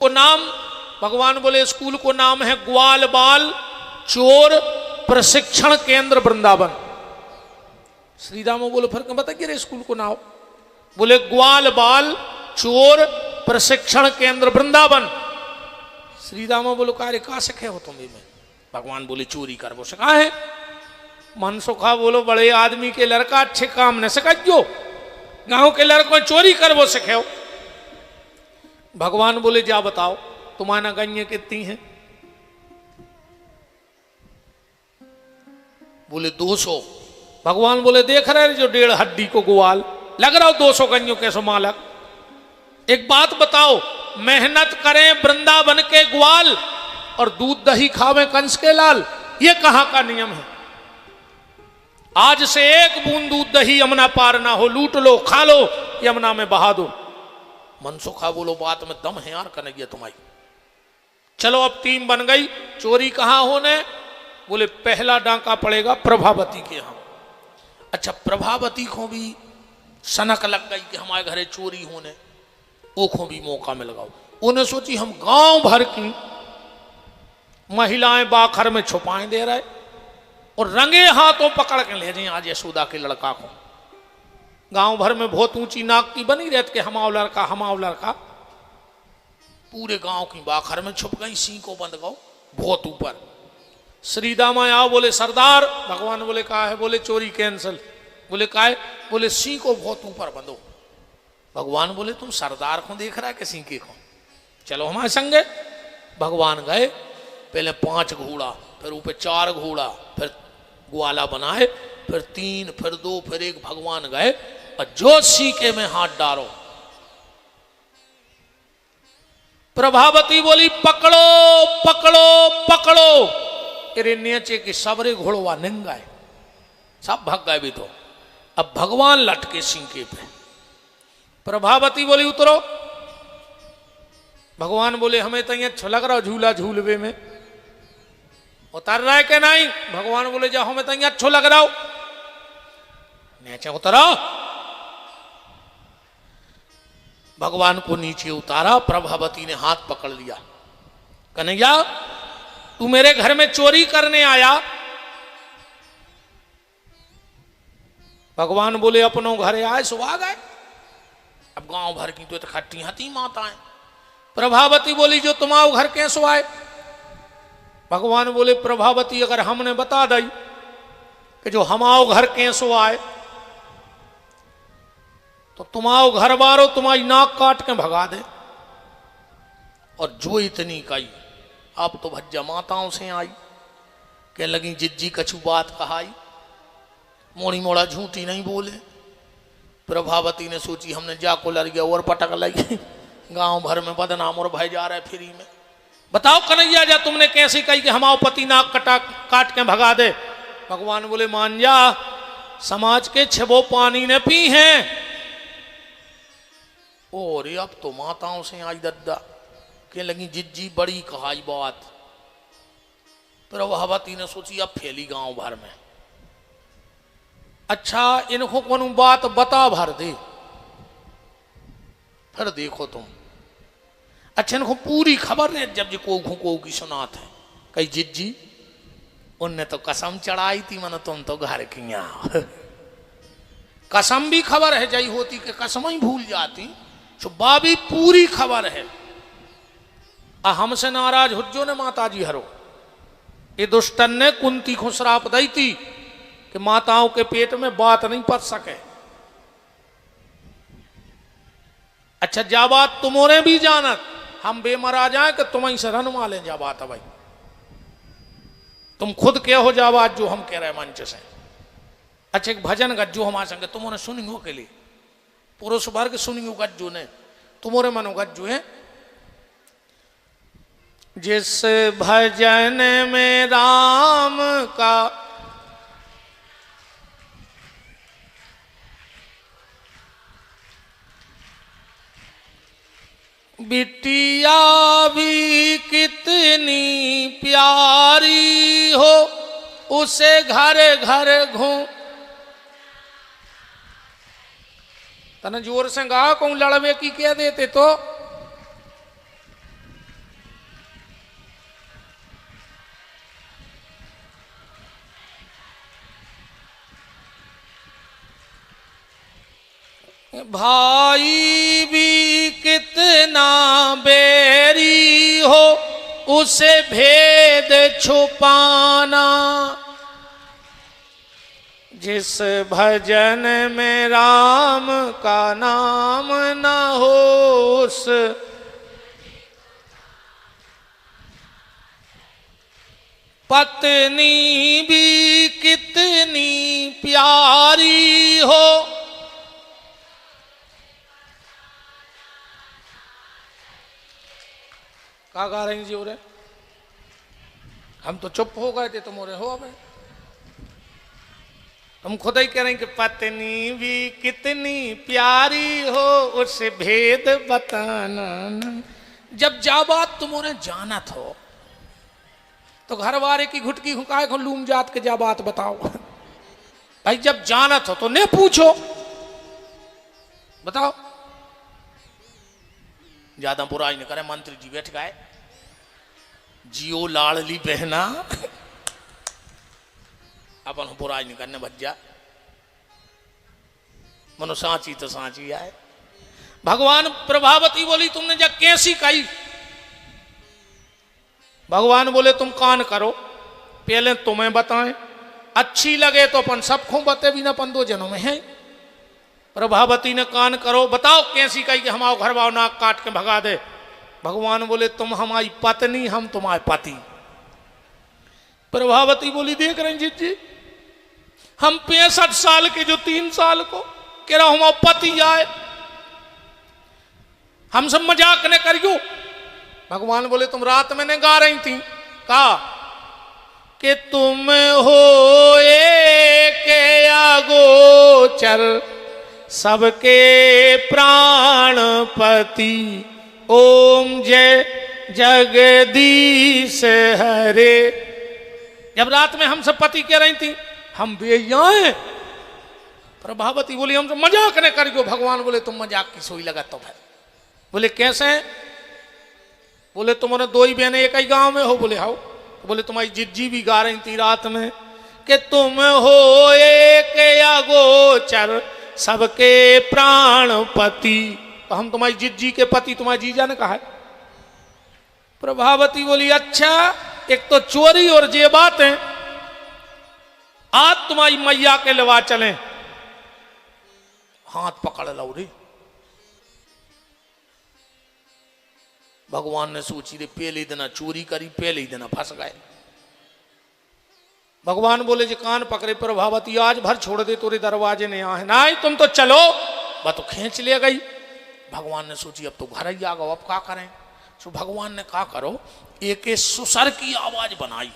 को नाम भगवान बोले स्कूल को नाम है ग्वाल बाल चोर प्रशिक्षण केंद्र वृंदावन। श्री राम बोले फर्क बता रे स्कूल को नाम बोले ग्वाल बाल चोर प्रशिक्षण केंद्र वृंदावन। श्री राम बोलो कार्य कहा सीखे हो तुम में? भगवान बोले चोरी कर वो सिखा है। मन सुखा बोलो बड़े आदमी के लड़का अच्छे काम न सिखाइयो, गांव के लड़कों चोरी कर वो सीखे हो। भगवान बोले जा बताओ तुम्हारा गण्य कितनी है? बोले 200। भगवान बोले देख रहे जो 1.5 हड्डी को ग्वाल लग रहा हो 200 गण्यों कैसो मालक। एक बात बताओ, मेहनत करें वृंदावन के ग्वाल और दूध दही खावे कंस के लाल, ये कहां का नियम है? आज से एक बूंद दूध दही यमुना पार ना हो, लूट लो खा लो यमुना में बहा दो। मनसुखा बोलो बात में दम है यार कन्हैया तुम्हारी। चलो अब टीम बन गई, चोरी कहां होने? बोले पहला डांका पड़ेगा प्रभावती के यहां। अच्छा प्रभावती को भी सनक लग गई कि हमारे घरे चोरी होने, वो को भी मौका मिल गया। उन्हें सोची हम गांव भर की महिलाएं बाखर में छुपाएं दे रहे और रंगे हाथों पकड़ के ले जाए आज यशोदा के लड़का को। गांव भर में बहुत ऊंची नाक की बनी रहती कि हमाओ लड़का। पूरे गांव की बाखर में छुप गई, सिंह को बंद गो बहुत ऊपर। श्री दामा आओ बोले सरदार। भगवान बोले कहा है? बोले चोरी कैंसिल। बोले का है? बोले सिंह को बहुत ऊपर बंदो। भगवान बोले तुम सरदार को देख रहा है कि सिंह के को? चलो हमारे संगे। भगवान गए, पहले 5 घोड़ा, फिर ऊपर 4 घोड़ा, फिर ग्वाला बनाए, फिर 3, फिर 2, फिर 1। भगवान गए और जो सीके में हाथ डालो। प्रभावती बोली पकड़ो पकड़ो पकड़ो। अरे नीचे की सबरे घोड़वा निंगाए, सब भाग गए भी तो। अब भगवान लटके सीके पे। प्रभावती बोली उतरो। भगवान बोले हमें तो अच्छा लग रहा झूला झूलवे में, उतर रहा है कि नहीं? भगवान बोले जाओ हमें तो अच्छा लग रहा हो, नीचे उतरो। भगवान को नीचे उतारा, प्रभावती ने हाथ पकड़ लिया। कन्हैया तू मेरे घर में चोरी करने आया? भगवान बोले अपनों घरे आए सो आ गए। अब गांव भर की तो खट्टी हती माताएं। प्रभावती बोली जो तुम्हारे घर कैसो आए? भगवान बोले प्रभावती अगर हमने बता दी कि जो हमाओ घर कैसो आए तो तुम्हारो घर बारो तुम्हारी नाक काट के भगा दे। और जो इतनी कही अब तो भज्जा माताओं से आई कह लगी जिज्जी कछु बात कहाई, मोड़ी मोड़ा झूठी नहीं बोले। प्रभावती ने सोची हमने जाको लड़ गया और पटक लगी, गांव भर में बदनाम और भाई जा रहे फ्री में। बताओ कन्हैया जा तुमने कैसी कही कि हमारे पति नाक काट के भगा दे? भगवान बोले मान जा, समाज के छबो पानी ने पी हैं। और अब तो माताओं से आई दद्दा के लगी जिज्जी बड़ी कहाई बात। प्रभावती ने सोची अब फैली गांव भर में। अच्छा इनको कौन बात बता भर दे, फिर देखो तुम। अच्छा इनको पूरी खबर है जब जी को की सुनात है कई जिज्जी उनने तो कसम चढ़ाई थी मन तुम तो घर की आओ। कसम भी खबर है जई होती कि कसम ही भूल जाती। तो बाबी पूरी खबर है। हमसे नाराज हुज्जो ने माता जी हरो। ये दुष्टन ने कुंती को श्राप दी थी कि माताओं के पेट में बात नहीं पच सके। अच्छा जा बात तुम्हारे भी जानत हम बेमरा जाए कि तुम से रनवा लें जा बात। भाई तुम खुद क्या हो जा बात जो हम कह रहे मंच से। अच्छा एक भजन गज्जो हमारे संग तुमने सुनियो के लिए पुरुष वर्ग सुनियो गज्जो ने तुम्हारे मनो गज्जो है। जिस भजन में राम का बिटिया भी कितनी प्यारी हो उसे घर घर घूम। तने जोर से गा कहूं लड़वे की कह देते तो भाई भी कितना बैरी हो उसे भेद छुपाना, जिस भजन में राम का नाम न हो उस पत्नी भी कितनी प्यारी हो। क्या गा रही जी? ओरे हम तो चुप हो गए थे, तुम ओरे हो अब तुम खुद ही कह रहे कि पत्नी भी कितनी प्यारी हो उसे भेद बताना। जब जा बात तुमने जानत हो तो घर वाले की घुटकी हुकाए को लूम जात के जा बात बताओ। भाई जब जानत हो तो ने पूछो, बताओ। ज्यादा बुराई नहीं करे, मंत्री जी बैठ गए, जियो लाड़ली बहना अपन बुराई नहीं करने बच्चा, मनो सांची तो सांची आए। भगवान प्रभावती बोली तुमने जब कैसी कही? भगवान बोले तुम कान करो, पहले तुम्हें बताएं, अच्छी लगे तो अपन सबको बते भी ना, अपन दो जनों में है। प्रभावती ने कान करो, बताओ कैसी कही कि हमारा घर वाव नाक काट के भगा दे। भगवान बोले तुम हमारी पत्नी, हम तुम्हारे पति। प्रभावती बोली देख रहे जीत जी, हम 65 साल के जो 3 साल को कह रहा हमारा पति आए, हम सब मजाक न करियो। भगवान बोले तुम रात में ने गा रही थी, कहा कि तुम हो एक अगोचर सबके प्राणपति, ओम जय जगदीश हरे। जब रात में हम सब पति कह रही थी हम बेयाए, प्रभावती बोली हम तो मजाक न करियो। भगवान बोले तुम मजाक की सोई लगा तो भाई। बोले कैसे? बोले तुम्हारे 2 ही बहनें एक ही गांव में हो? बोले हाउ। बोले तुम्हारी जिज्जी भी गा रही थी रात में कि तुम हो एक अगोचर सबके प्राणपति, तो हम तुम्हारी जिज्जी के पति तुम्हारी जीजा ने कहा है। प्रभावती बोली अच्छा, एक तो चोरी और ये बात है, आज तुम्हारी मैया के लवा चलें। हाथ पकड़ लो रे। भगवान ने सोची रे पहले दिन चोरी करी, पहले ही दिन फंस गए। भगवान बोले जी कान पकड़े, प्रभावती आज भर छोड़ दे, तोरे दरवाजे ने आए ना, तुम तो चलो। वह तो खींच ले गई। भगवान ने सोची अब तो घर ही आ गो, अब क्या करें। तो भगवान ने कहा करो, एक सुसर की आवाज बनाई,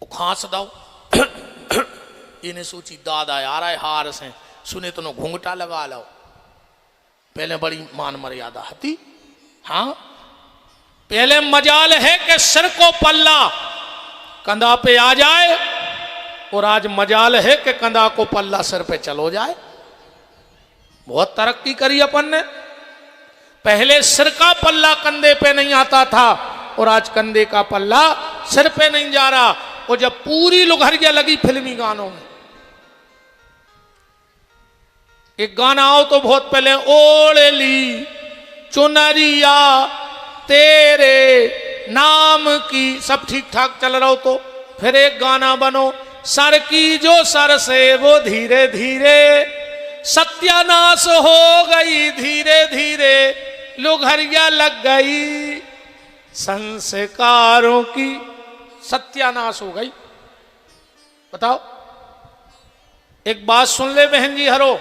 वो खांस दो। इन्हें सोची दादा आ रहा है हार से, सुने तो घूंघटा लगा लो। पहले बड़ी मान मर्यादा हती। हाँ पहले मजाल है कि सिर को पल्ला कंधा पे आ जाए, और आज मजाल है कि कंधा को पल्ला सिर पे चलो जाए। बहुत तरक्की करी अपन ने। पहले सिर का पल्ला कंधे पे नहीं आता था, और आज कंधे का पल्ला सिर पे नहीं जा रहा। और जब पूरी लुघरिया लगी फिल्मी गानों में, एक गाना आओ तो बहुत पहले, ओढ़ ली चुनरिया तेरे नाम की, सब ठीक ठाक चल रहा हो तो फिर एक गाना बनो, सर की जो सर से वो धीरे धीरे सत्यानाश हो गई, धीरे धीरे लुघरिया लग गई, संस्कारों की सत्यानाश हो गई। बताओ एक बात सुन ले बहन जी हरो,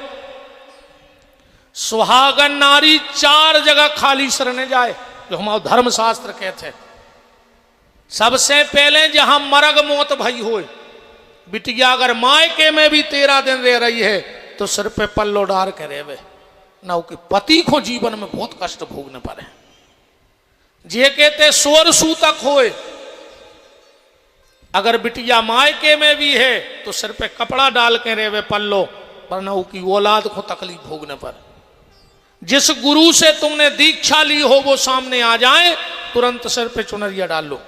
सुहागन नारी 4 जगह खाली सरने जाए, जो हमारे धर्मशास्त्र कहते हैं। सबसे पहले जहां मरग मौत भई हो, बिटिया अगर मायके में भी 13 दिन रह रही है तो सिर पे पल्लो डार के रेवे ना, कि पति को जीवन में बहुत कष्ट भोगने पड़े। जे कहते सोर सूतक होए, अगर बिटिया मायके में भी है तो सिर पे कपड़ा डाल के रेवे पल्लो, वरना की औलाद को तकलीफ भोगने पर। जिस गुरु से तुमने दीक्षा ली हो वो सामने आ जाए, तुरंत सिर पे चुनरिया डाल लो,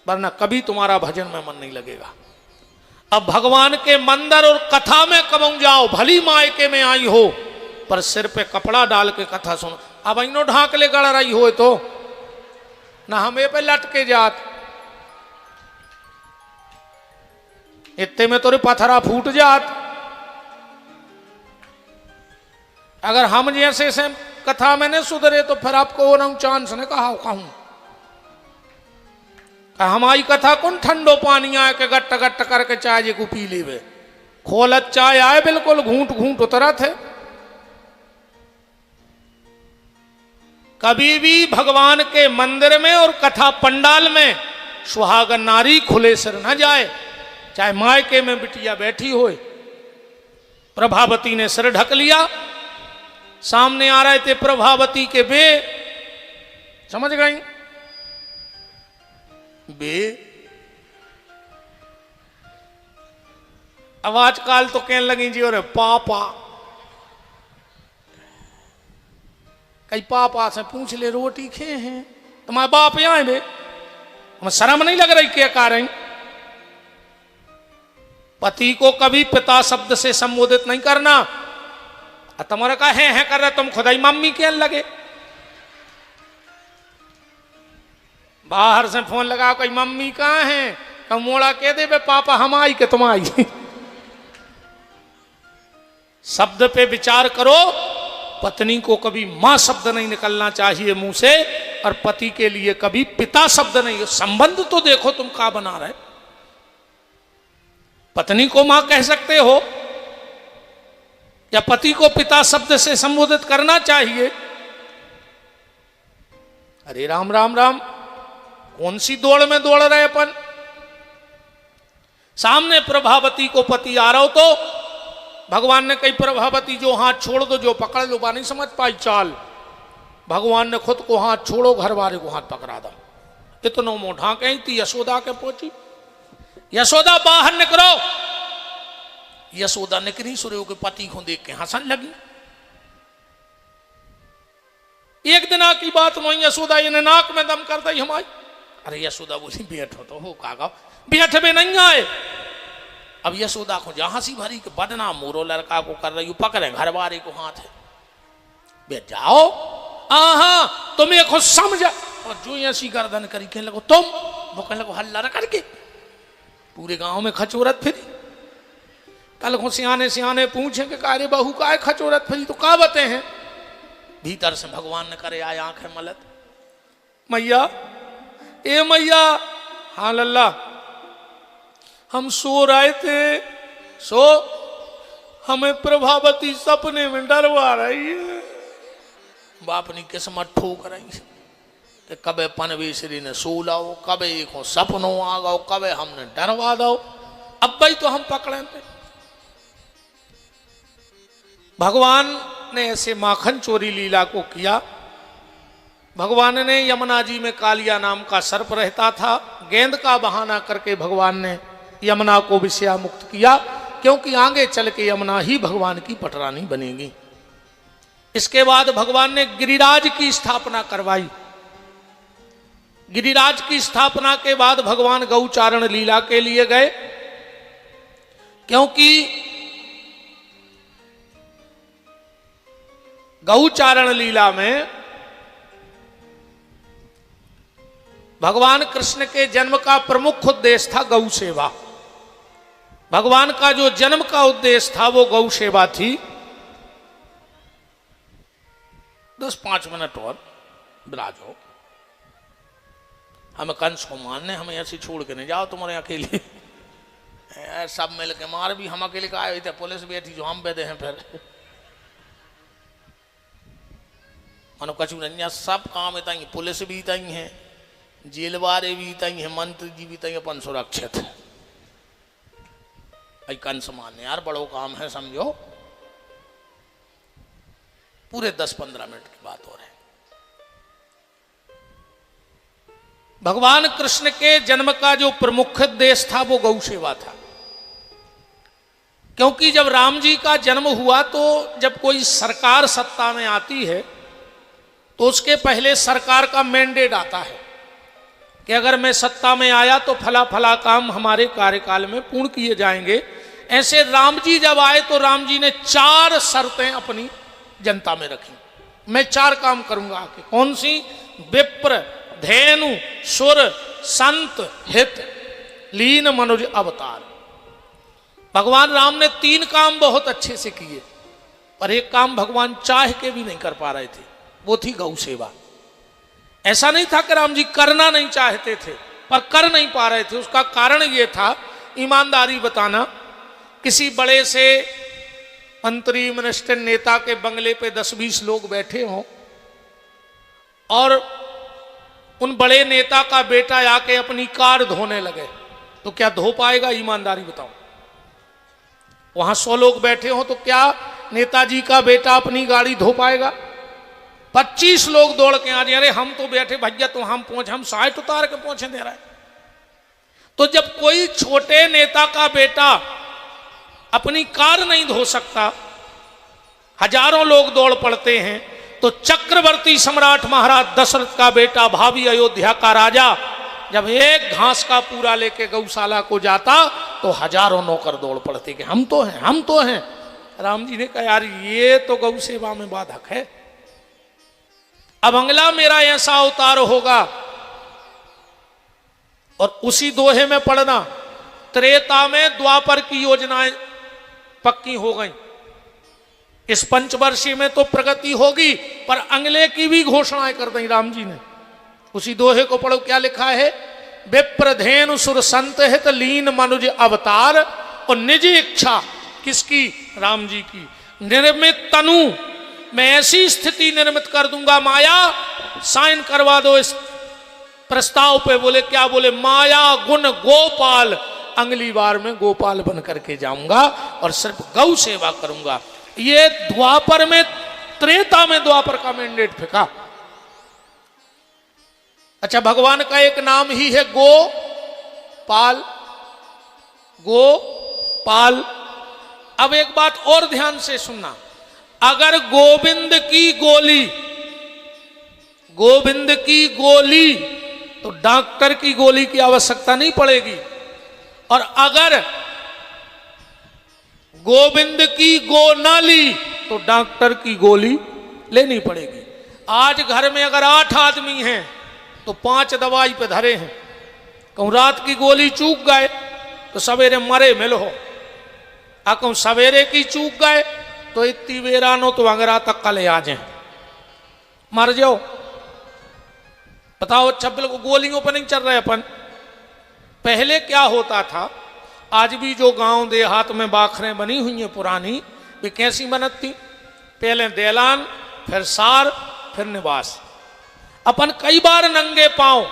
वरना कभी तुम्हारा भजन में मन नहीं लगेगा। अब भगवान के मंदिर और कथा में कब जाओ, भली मायके में आई हो, पर सिर पे कपड़ा डाल के कथा सुनो। अब इनो ढाक ले गड़ रही हो तो ना हमें पे लटके जात, इतने में तोरे पथरा फूट जात। अगर हम जैसे से कथा में नहीं सुधरे तो फिर आपको ना चांस ने कहा कहूं हमारी कथा कौन ठंडो पानी आए के गट्ट गट्ट करके चाय जी को पी लीवे, खोलत चाय आए बिल्कुल घूंट घूंट उतरा थे। कभी भी भगवान के मंदिर में और कथा पंडाल में सुहागन नारी खुले सिर न जाए, चाहे मायके में बिटिया बैठी होए। प्रभावती ने सिर ढक लिया, सामने आ रहे थे प्रभावती के बे, समझ गई बे। अब आजकल तो कहने लगी जी अरे पापा, कई पापा से पूछ ले रोटी खे हैं, तुम्हारे बाप यहाँ है बे, हमें शर्म नहीं लग रही क्या कह रही। पति को कभी पिता शब्द से संबोधित नहीं करना। तुम्हारा का है कर रहे, तुम खुदाई मम्मी के लगे। बाहर से फोन लगा कोई मम्मी कहाँ है, कब मोड़ा कह दे बे पापा हम आई के तुम आई। शब्द पे विचार करो। पत्नी को कभी मां शब्द नहीं निकलना चाहिए मुंह से, और पति के लिए कभी पिता शब्द नहीं। संबंध तो देखो तुम क्या बना रहे। पत्नी को मां कह सकते हो या पति को पिता शब्द से संबोधित करना चाहिए। अरे राम राम राम, कौन सी दौड़ में दौड़ रहे अपन। सामने प्रभावती को पति आ रहा हो तो भगवान ने कही प्रभावती जो हाथ छोड़ दो, जो पकड़ लो, बा नहीं समझ पाई चाल। भगवान ने खुद को हाथ छोड़ो, घर वाले को हाथ पकड़ा दो। इतनो मोढ़ा कहीं थी यशोदा के पहुंची। यशोदा बाहर निकलो। यशोदा निकली, सूर्य के पति को देख के हंसन लगी। एक दिन की बात वही यशोदा इन्हें नाक में दम कर दी हमारी। अरे यशोदा बोली बैठो तो हो कागा, बैठ भी नहीं आए। अब यशोदा को जहां सी भरी के बदनाम मोरो लड़का को कर रही, पकड़े घर वाले को हाथ है, बैठ जाओ। हाँ तुम्हें खुद समझा। और जो ऐसी गर्दन करी कहने लगो तुम, वो कहने लगो हल्ला न करके पूरे गांव में खचोरत फिरी। कल को सियाने सियाने पूछे कि कारे बहू का है खचोरत फिरी, तो का बते हैं। भीतर से भगवान ने करे आए आंखें मलत, मैया ए मैया। हाँ लल्ला, हम सो रहे थे, सो हमें प्रभावती सपने में डरवा रही है। बाप ने किस्मत ठोक रही कि कबे पनवेश्वरी ने सो लाओ, कबे को सपनों आ गओ, कबे हमने डरवा दो। अब भाई तो हम पकड़े थे। भगवान ने ऐसे माखन चोरी लीला को किया। भगवान ने यमुना जी में कालिया नाम का सर्प रहता था, गेंद का बहाना करके भगवान ने यमुना को विषया मुक्त किया, क्योंकि आगे चल के यमुना ही भगवान की पटरानी बनेगी। इसके बाद भगवान ने गिरिराज की स्थापना करवाई। गिरिराज की स्थापना के बाद भगवान गौचारण लीला के लिए गए, क्योंकि गौचारण लीला में भगवान कृष्ण के जन्म का प्रमुख उद्देश्य था गौ सेवा। भगवान का जो जन्म का उद्देश्य था वो गौ सेवा थी। 10-5 मिनट और बिराजो, हमें कंस को मारने, हमें ऐसे छोड़ के नहीं जाओ तुम्हारे अकेले। सब मिल के मार भी हम अकेले का आए थे, पुलिस भी थी जो हम बैठे हैं। फिर मनो कछु नहीं, सब काम इतना ही, पुलिस भी इतना ही है, जेल वाले भी इतना ही है, मंत्री जी भी इतना ही, अपन सुरक्षित है। कंस मारने यार बड़ो काम है, समझो। पूरे 10-15 मिनट की बात हो रही। भगवान कृष्ण के जन्म का जो प्रमुख उद्देश्य था वो गौ सेवा था। क्योंकि जब राम जी का जन्म हुआ तो जब कोई सरकार सत्ता में आती है तो उसके पहले सरकार का मैंडेट आता है कि अगर मैं सत्ता में आया तो फला फला काम हमारे कार्यकाल में पूर्ण किए जाएंगे। ऐसे राम जी जब आए तो राम जी ने 4 शर्तें अपनी जनता में रखी। मैं 4 काम करूंगा आके। कौन सी? विप्र, धेनु, सुर, संत, हित, लीन मनुज अवतार। भगवान राम ने 3 काम बहुत अच्छे से किए, पर एक काम भगवान चाह के भी नहीं कर पा रहे थे, वो थी गौ सेवा। ऐसा नहीं था कि राम जी करना नहीं चाहते थे, पर कर नहीं पा रहे थे। उसका कारण ये था, ईमानदारी बताना, किसी बड़े से मंत्री, मिनिस्टर, नेता के बंगले पे 10-20 लोग बैठे हों और उन बड़े नेता का बेटा आके अपनी कार धोने लगे, तो क्या धो पाएगा? ईमानदारी बताओ। वहां 100 लोग बैठे हों तो क्या नेताजी का बेटा अपनी गाड़ी धो पाएगा? 25 लोग दौड़ के आ जाए, अरे हम तो बैठे भैया, तो हम 60 उतार के पहुंचे दे रहा है। तो जब कोई छोटे नेता का बेटा अपनी कार नहीं धो सकता, हजारों लोग दौड़ पड़ते हैं, तो चक्रवर्ती सम्राट महाराज दशरथ का बेटा, भावी अयोध्या का राजा, जब एक घास का पूरा लेके गौशाला को जाता तो हजारों नौकर दौड़ पड़ते कि हम तो हैं, हम तो हैं। राम जी ने कहा यार ये तो गौ सेवा में बाधक है, अब अगला मेरा ऐसा अवतार होगा। और उसी दोहे में पढ़ना, त्रेता में द्वापर की योजनाएं पक्की हो गई, इस पंचवर्षीय में तो प्रगति होगी, पर अगले की भी घोषणाएं कर दी राम जी ने। उसी दोहे को पढ़ो, क्या लिखा है? विप्र, धेनु, सुर, संत, हित, लीन मनुज अवतार। और निज इच्छा किसकी? राम जी की। निर्मित तनु, मैं ऐसी स्थिति निर्मित कर दूंगा, माया साइन करवा दो इस प्रस्ताव पे। बोले क्या? बोले माया गुण गोपाल, अगली बार में गोपाल बन करके जाऊंगा और सिर्फ गौ सेवा करूंगा। ये द्वापर में, त्रेता में द्वापर का मैंडेट फेंका। अच्छा, भगवान का एक नाम ही है गोपाल, गोपाल। अब एक बात और ध्यान से सुनना, अगर गोविंद की गोली, गोविंद की गोली, तो डॉक्टर की गोली की आवश्यकता नहीं पड़ेगी। और अगर गोविंद की गो ना ली तो डॉक्टर की गोली लेनी पड़ेगी। आज घर में अगर 8 आदमी हैं तो 5 दवाई पे धरे हैं। कहूँ रात की गोली चूक गए तो सवेरे मरे मिल हो, कहूँ सवेरे की चूक गए तो इतनी वेरानो तो अंगरा तक कल आ जाए, मर जाओ। बताओ, 26 गोलियों पर नहीं चल रहे अपन। पहले क्या होता था, आज भी जो गांव देहात में बाखरें बनी हुई हैं पुरानी, वे कैसी बनती? पहले देलान, फिर सार, फिर निवास। अपन कई बार नंगे पांव,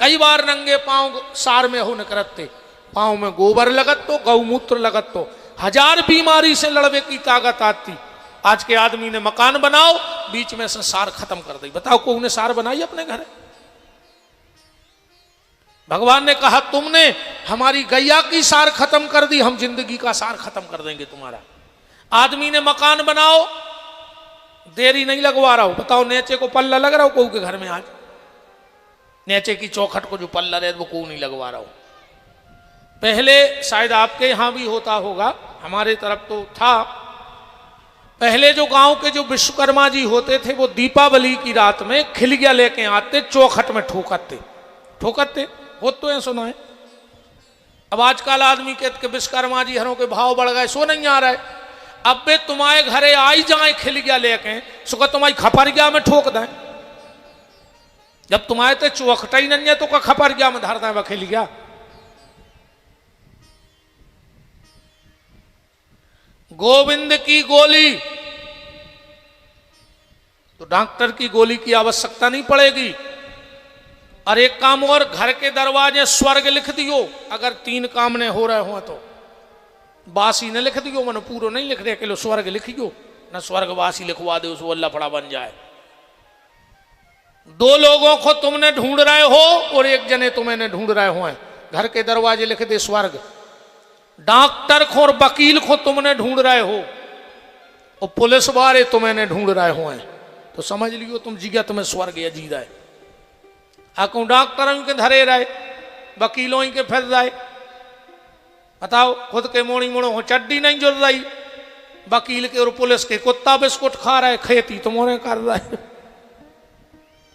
कई बार नंगे पांव सार में हो निकरते, पांव में गोबर लगत तो, गौमूत्र लगत तो, 1000 बीमारी से लड़ने की ताकत आती। आज के आदमी ने मकान बनाओ, बीच में से सार खत्म कर दी। बताओ कोई ने सार बनाई अपने घर? भगवान ने कहा तुमने हमारी गैया की सार खत्म कर दी, हम जिंदगी का सार खत्म कर देंगे तुम्हारा। आदमी ने मकान बनाओ, देरी नहीं लगवा रहा हो। बताओ नीचे को पल्ला लग रहा हो कोई के घर में? आज नीचे की चौखट को जो पल्ला रहे वो कोई नहीं लगवा रहा हो। पहले शायद आपके यहां भी होता होगा, हमारे तरफ तो था। पहले जो गांव के जो विश्वकर्मा जी होते थे, वो दीपावली की रात में खिलगिया लेके आते, चौखट में ठोकते ठोकते हो, तो ये सुना है। अब आजकल आदमी कहते कि विश्वकर्मा जी हरों के भाव बढ़ गए, सो नहीं आ रहा है। अब वे तुम्हारे घरे आई जाए खिलगिया लेके, सुखा तुम्हारी खपरगिया में ठोक दें। जब तुम्हारे तो चौखटा ही नहीं है तो खपरगिया में धरता है वह खिलगिया। गोविंद की गोली तो डॉक्टर की गोली की आवश्यकता नहीं पड़ेगी। और एक काम और, घर के दरवाजे स्वर्ग लिख दियो, अगर 3 काम ने हो रहे हो तो। बासी ने लिख दियो, मन पूरा नहीं लिख रहे, किलो स्वर्ग लिखियो ना, स्वर्गवासी लिखवा दे, उसको अल्लाह फड़ा बन जाए। 2 लोगों को तुमने ढूंढ रहे हो और 1 जने तुम्हें ढूंढ रहे हो, घर के दरवाजे लिख दे स्वर्ग। डॉक्टर को और वकील को तुमने ढूंढ रहे हो और पुलिस वाले तुम्हें ढूंढ रहे हो, तो समझ लियो तुम जिया तुम्हें स्वर्ग या जी रहा है। आकू डॉक्टरों के धरे रहे, वकीलों के फिर रहे। बताओ, खुद के मोड़ी मोड़ो हो चड्डी नहीं जुड़ रही, वकील के और पुलिस के कुत्ता बिस्कुट खा रहे, खेती तो मोरे कर रहे।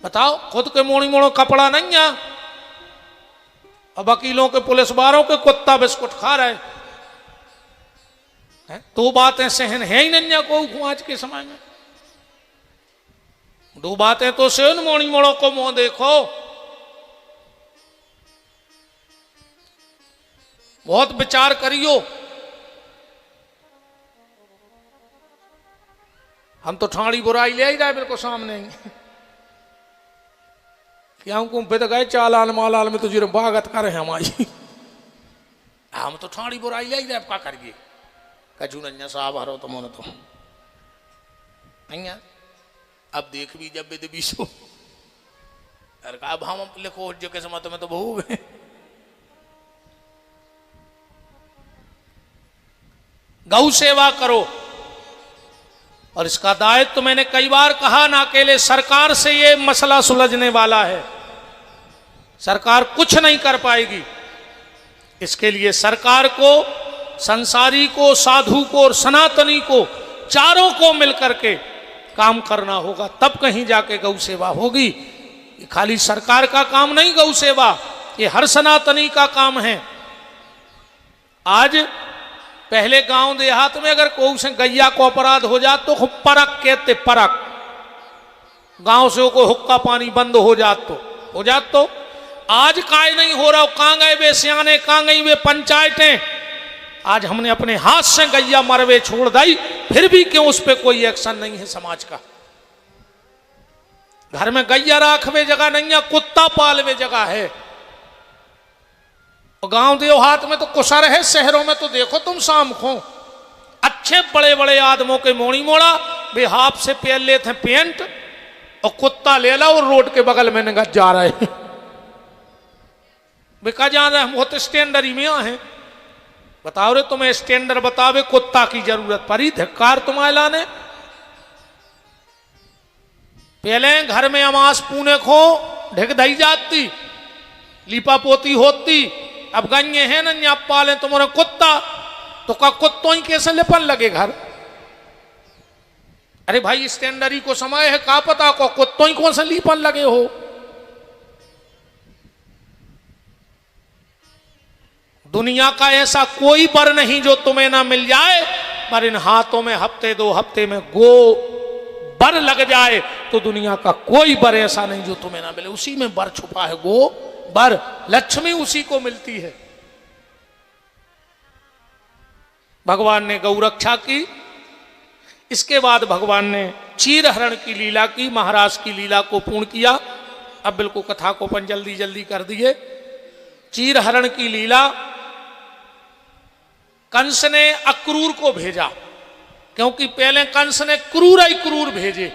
बताओ, खुद के मोड़ी मोड़ो कपड़ा नहीं है और वकीलों के पुलिस वालों के कुत्ता बिस्कुट खा रहे हैं। दो बातें सहन है ही नहीं को आज के समय में। दो बातें तो सहन, मोड़ी मोड़ों को मुंह देखो। बहुत विचार करियो। हम तो ठाणी बुराई ले ही रहे बिल्कुल सामने ही। क्या बिद गए चालाल मालाल में तो जीरो बागत करे हमारी। हम तो ठाणी बुराई ले ही रहे, क्या करिए। कजू नन्या साहब हरो तो मोने तो नहीं है। अब देख भी जब विद बीसो अब हम लिखो जो के समय में तो बहु गए। गौ सेवा करो, और इसका दायित्व तो मैंने कई बार कहा, ना अकेले सरकार से ये मसला सुलझने वाला है। सरकार कुछ नहीं कर पाएगी। इसके लिए सरकार को, संसारी को, साधु को और सनातनी को, चारों को मिलकर के काम करना होगा, तब कहीं जाके गौ सेवा होगी। ये खाली सरकार का काम नहीं गौ सेवा, ये हर सनातनी का काम है। आज पहले गांव देहात में अगर कोई से गैया को अपराध हो जात तो परख कहते, परख। गांव से को हुक्का पानी बंद हो जात तो आज काय नहीं हो रहा। कहां गए वे सियाने, कहां गई वे पंचायतें। आज हमने अपने हाथ से गैया मरवे छोड़ दी, फिर भी क्यों उस पर कोई एक्शन नहीं है समाज का। घर में गैया राखवे जगह नहीं है, कुत्ता पालवे जगह है। और गांव देहात में तो कुसर है, शहरों में तो देखो तुम शाम को अच्छे बड़े बड़े आदमों के मोड़ी मोड़ा वे हाथ से पहन लेते हैं पेंट, और कुत्ता ले ला और रोड के बगल में नगद जा रहे हैं। वे कहा जा रहे हम बहुत स्टैंडर्ड में हैं। बताओ रे, तुम्हें स्टैंडर्ड बतावे कुत्ता की जरूरत पड़ी, धिक्कार तुम्हारे लाने। पहले घर में अमास पूने को ढिक दही जाती, लीपा पोती होती। अब गंगे हैं ना आप पाले तुम्हारे कुत्ता, तो का कुत्तों ही कैसे लिपन लगे घर। अरे भाई, स्टैंडर्ड को समय है, का पता को कुत्तों ही कौन से लीपन लगे हो। दुनिया का ऐसा कोई बर नहीं जो तुम्हें ना मिल जाए, पर इन हाथों में हफ्ते दो हफ्ते में गो बर लग जाए तो दुनिया का कोई बर ऐसा नहीं जो तुम्हें ना मिले। उसी में बर छुपा है, गो बर, लक्ष्मी उसी को मिलती है। भगवान ने गौ रक्षा की। इसके बाद भगवान ने चीर हरण की लीला की, महाराज की लीला को पूर्ण किया। अब बिल्कुल कथा को अपन जल्दी जल्दी कर दिए। चीर हरण की लीला, कंस ने अक्रूर को भेजा, क्योंकि पहले कंस ने क्रूर ही क्रूर भेजे।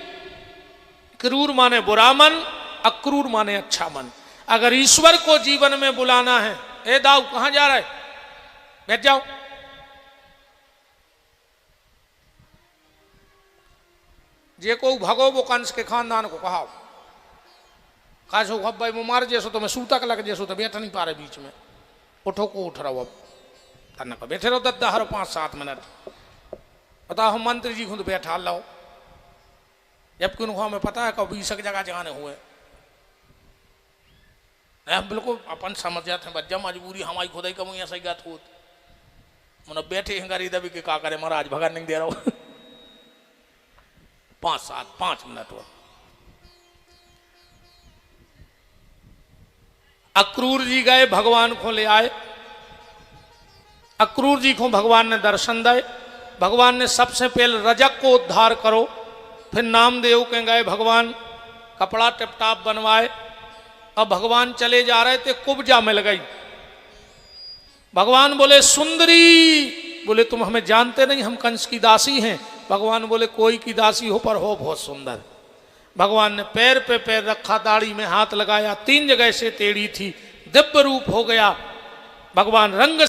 क्रूर माने बुरा मन, अक्रूर माने अच्छा मन। अगर ईश्वर को जीवन में बुलाना है, ए दाऊ कहां जा रहा है, बैठ जाओ। जे को भगो वो कंस के खानदान को कहा, काशो भाई वो मार जैसो तो मैं सूतक लग जैसो तो बैठ नहीं पा रहे बीच में। उठो को उठ रहा हो, अब बैठे रहो 10 5-7 मिनट। बताओ हम मंत्री जी खुद बैठा लाओ, जबकि उनको हमें पता है कभी 20 जगह जाने हुए। हम बिल्कुल अपन समझ जाते हैं, बच्चा मजबूरी हमारी खुदाई कम ऐसा ही गात हो। मतलब बैठे हैं गरीब दबी के का करे महाराज, भगा नहीं दे रहा हो। 5 मिनट हो। अक्रूर जी गए, भगवान को ले आए। अक्रूर जी को भगवान ने दर्शन दिए। भगवान ने सबसे पहले रजक को उद्धार करो, फिर नामदेव के गए भगवान, कपड़ा टिपटाप बनवाए। अब भगवान चले जा रहे थे, कुब्जा मिल गई। भगवान बोले सुंदरी, बोले तुम हमें जानते नहीं, हम कंस की दासी हैं। भगवान बोले कोई की दासी हो पर हो बहुत सुंदर। भगवान ने पैर पे पैर रखा, दाढ़ी में हाथ लगाया, 3 जगह से टेढ़ी थी, दिव्य रूप हो गया। भगवान रंग